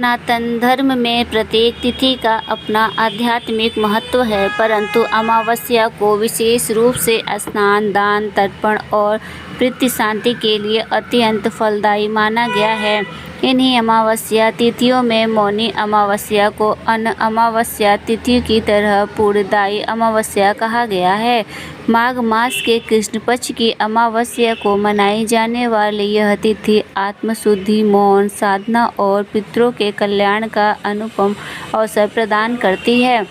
सनातन धर्म में प्रत्येक तिथि का अपना आध्यात्मिक महत्व है, परंतु अमावस्या को विशेष रूप से स्नान, दान, तर्पण और पितृ शांति के लिए अत्यंत फलदायी माना गया है। इन्हीं अमावस्या तिथियों में मौनी अमावस्या को अन्य अमावस्या तिथियों की तरह पुण्यदायी अमावस्या कहा गया है। माघ मास के कृष्ण पक्ष की अमावस्या को मनाई जाने वाली यह तिथि आत्मशुद्धि, मौन साधना और पितरों के कल्याण का अनुपम अवसर प्रदान करती है।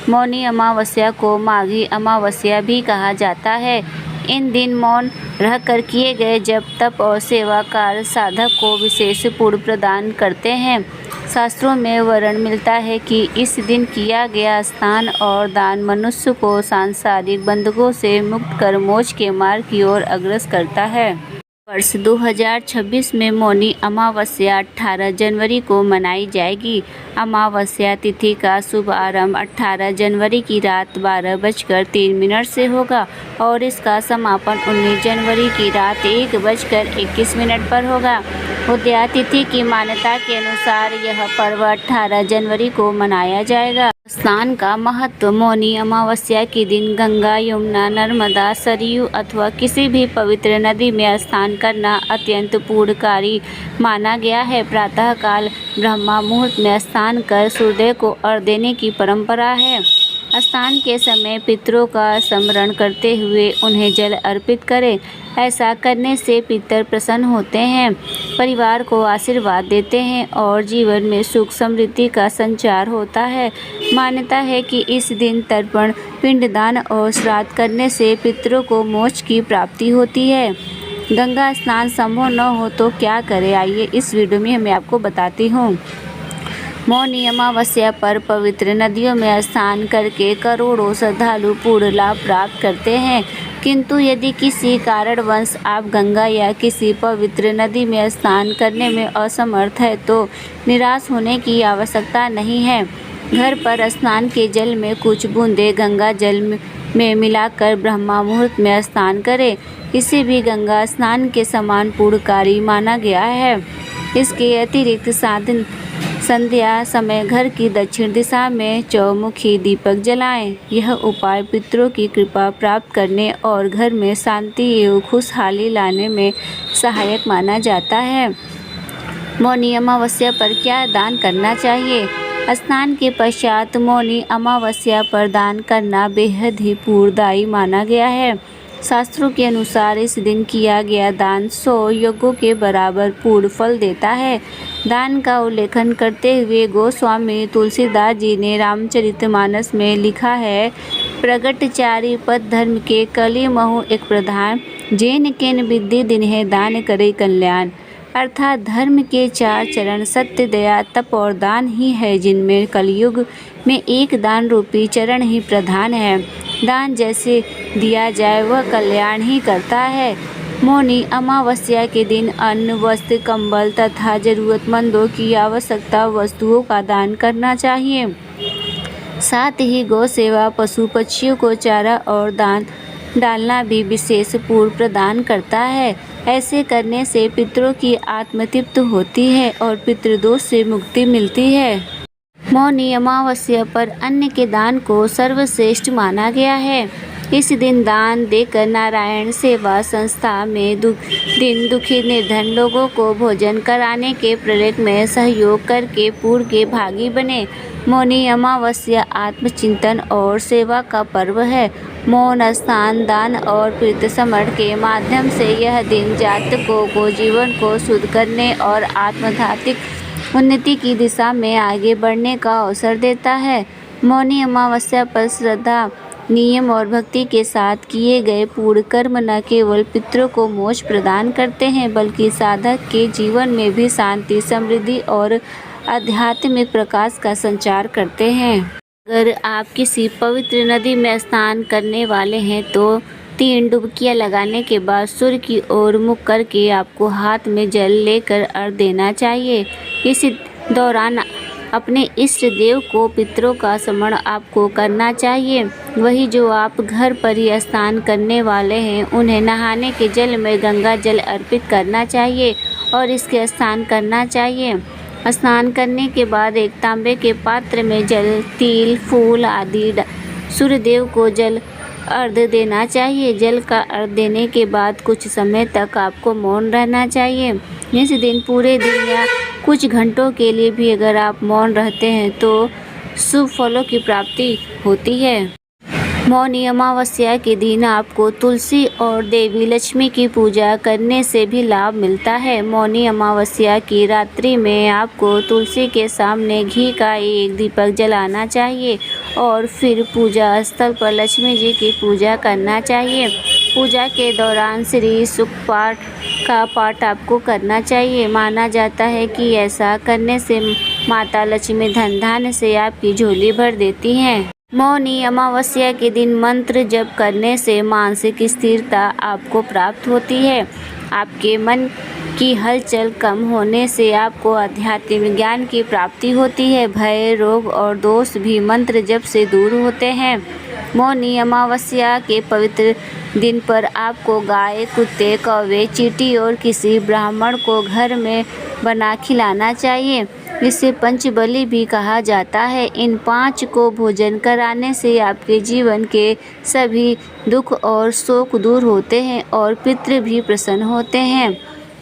मौनी अमावस्या को माघी अमावस्या भी कहा जाता है। इन दिन मौन रहकर किए गए जप, तप और सेवा कार्य साधक को विशेष पुण्य प्रदान करते हैं। शास्त्रों में वर्णन मिलता है कि इस दिन किया गया स्नान और दान मनुष्य को सांसारिक बंधनों से मुक्त कर मोक्ष के मार्ग की ओर अग्रसर करता है। वर्ष 2026 में मौनी अमावस्या 18 जनवरी को मनाई जाएगी। अमावस्या तिथि का शुभ आरंभ 18 जनवरी की रात 12:03 से होगा और इसका समापन 19 जनवरी की रात 1:21 पर होगा। उदया तिथि की मान्यता के अनुसार यह पर्व 18 जनवरी को मनाया जाएगा। स्नान का महत्व। मौनी अमावस्या के दिन गंगा, यमुना, नर्मदा, सरयू अथवा किसी भी पवित्र नदी में स्नान करना अत्यंत पुण्यकारी माना गया है। प्रातः काल ब्रह्म मुहूर्त में स्नान कर सूर्य को अर्घ्य देने की परंपरा है। स्नान के समय पितरों का स्मरण करते हुए उन्हें जल अर्पित करें। ऐसा करने से पितर प्रसन्न होते हैं, परिवार को आशीर्वाद देते हैं और जीवन में सुख समृद्धि का संचार होता है। मान्यता है कि इस दिन तर्पण, पिंडदान और श्राद्ध करने से पितरों को मोक्ष की प्राप्ति होती है। गंगा स्नान संभव न हो तो क्या करें, आइए इस वीडियो में मैं आपको बताती हूँ। मौनी अमावस्या पर पवित्र नदियों में स्नान करके करोड़ों श्रद्धालु पूर्ण लाभ प्राप्त करते हैं, किंतु यदि किसी कारणवश आप गंगा या किसी पवित्र नदी में स्नान करने में असमर्थ है तो निराश होने की आवश्यकता नहीं है। घर पर स्नान के जल में कुछ बूंदें गंगा जल में मिलाकर ब्रह्म मुहूर्त में स्नान करें। इसे भी गंगा स्नान के समान पुण्यकारी माना गया है। इसके अतिरिक्त संध्या समय घर की दक्षिण दिशा में चौमुखी दीपक जलाएं। यह उपाय पितरों की कृपा प्राप्त करने और घर में शांति एवं खुशहाली लाने में सहायक माना जाता है। मौनी अमावस्या पर क्या दान करना चाहिए? स्नान के पश्चात मौनी अमावस्या पर दान करना बेहद ही पुण्यदायी माना गया है। शास्त्रों के अनुसार इस दिन किया गया दान 100 यज्ञों के बराबर पूर्ण फल देता है। दान का उल्लेखन करते हुए गोस्वामी तुलसीदास जी ने रामचरितमानस में लिखा है, प्रगटचारी पद धर्म के कली महु एक प्रधान, जैन केन विद्धि दिन्हे दान करे कल्याण। अर्थात धर्म के 4 चरण सत्य, दया, तप और दान ही है, जिनमें कलयुग में एक दान रूपी चरण ही प्रधान है। दान जैसे दिया जाए वह कल्याण ही करता है। मौनी अमावस्या के दिन अन्न, वस्त्र, कंबल तथा जरूरतमंदों की आवश्यकता वस्तुओं का दान करना चाहिए। साथ ही गौ सेवा, पशु पक्षियों को चारा और दान डालना भी विशेष पुण्य प्रदान करता है। ऐसे करने से पितरों की आत्मतृप्ति होती है और पितृदोष से मुक्ति मिलती है। मौनी अमावस्या पर अन्न के दान को सर्वश्रेष्ठ माना गया है। इस दिन दान देकर नारायण सेवा संस्था में दुखी निर्धन लोगों को भोजन कराने के प्रयास में सहयोग करके पुण्य के भागी बने। मौनी अमावस्या आत्मचिंतन और सेवा का पर्व है। मौन, स्नान, दान और पितृ समर्पण के माध्यम से यह दिन जातकों को जीवन को शुद्ध करने और आध्यात्मिक उन्नति की दिशा में आगे बढ़ने का अवसर देता है। मौनी अमावस्या पर श्रद्धा, नियम और भक्ति के साथ किए गए पूर्ण कर्म न केवल पितरों को मोक्ष प्रदान करते हैं, बल्कि साधक के जीवन में भी शांति, समृद्धि और आध्यात्मिक प्रकाश का संचार करते हैं। अगर आप किसी पवित्र नदी में स्नान करने वाले हैं तो 3 डुबकियां लगाने के बाद सूर्य की ओर मुख करके आपको हाथ में जल लेकर अर्घ्य देना चाहिए। इस दौरान अपने इष्ट देव को, पितरों का स्मरण आपको करना चाहिए। वही जो आप घर पर ही स्नान करने वाले हैं उन्हें नहाने के जल में गंगा जल अर्पित करना चाहिए और इसके स्नान करना चाहिए। स्नान करने के बाद एक तांबे के पात्र में जल, तिल, फूल आदि सूर्यदेव को जल अर्घ्य देना चाहिए। जल का अर्घ्य देने के बाद कुछ समय तक आपको मौन रहना चाहिए। इस दिन पूरे दिन या कुछ घंटों के लिए भी अगर आप मौन रहते हैं तो शुभ फलों की प्राप्ति होती है। मौनी अमावस्या के दिन आपको तुलसी और देवी लक्ष्मी की पूजा करने से भी लाभ मिलता है। मौनी अमावस्या की रात्रि में आपको तुलसी के सामने घी का एक दीपक जलाना चाहिए और फिर पूजा स्थल पर लक्ष्मी जी की पूजा करना चाहिए। पूजा के दौरान श्री सुक्त पाठ का पाठ आपको करना चाहिए। माना जाता है कि ऐसा करने से माता लक्ष्मी धन धान्य से आपकी झोली भर देती हैं। मौनी अमावस्या के दिन मंत्र जप करने से मानसिक स्थिरता आपको प्राप्त होती है। आपके मन की हलचल कम होने से आपको आध्यात्मिक ज्ञान की प्राप्ति होती है। भय, रोग और दोष भी मंत्र जप से दूर होते हैं। मौनी अमावस्या के पवित्र दिन पर आपको गाय, कुत्ते, कौवे, चींटी और किसी ब्राह्मण को घर में बना खिलाना चाहिए। इसे पंचबली भी कहा जाता है। इन 5 को भोजन कराने से आपके जीवन के सभी दुख और शोक दूर होते हैं और पितृ भी प्रसन्न होते हैं।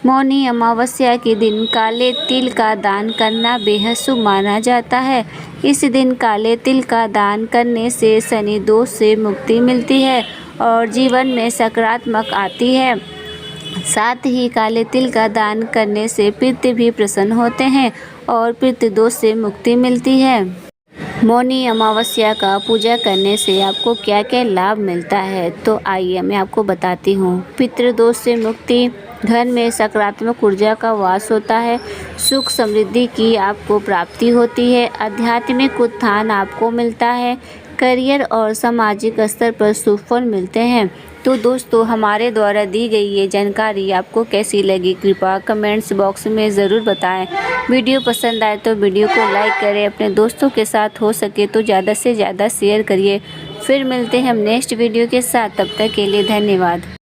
मौनी अमावस्या के दिन काले तिल का दान करना बेहद शुभ माना जाता है। इस दिन काले तिल का दान करने से शनि दोष से मुक्ति मिलती है और जीवन में सकारात्मक आती है। साथ ही काले तिल का दान करने से पितृ भी प्रसन्न होते हैं और पितृ दोष से मुक्ति मिलती है। मौनी अमावस्या का पूजा करने से आपको क्या क्या लाभ मिलता है, तो आइए मैं आपको बताती हूँ। पितृदोष से मुक्ति, घर में सकारात्मक ऊर्जा का वास होता है, सुख समृद्धि की आपको प्राप्ति होती है, आध्यात्मिक उत्थान आपको मिलता है, करियर और सामाजिक स्तर पर शुभ फल मिलते हैं। तो दोस्तों, हमारे द्वारा दी गई ये जानकारी आपको कैसी लगी, कृपया कमेंट्स बॉक्स में ज़रूर बताएं। वीडियो पसंद आए तो वीडियो को लाइक करें, अपने दोस्तों के साथ हो सके तो ज़्यादा से ज़्यादा शेयर करिए। फिर मिलते हैं हम नेक्स्ट वीडियो के साथ, तब तक के लिए धन्यवाद।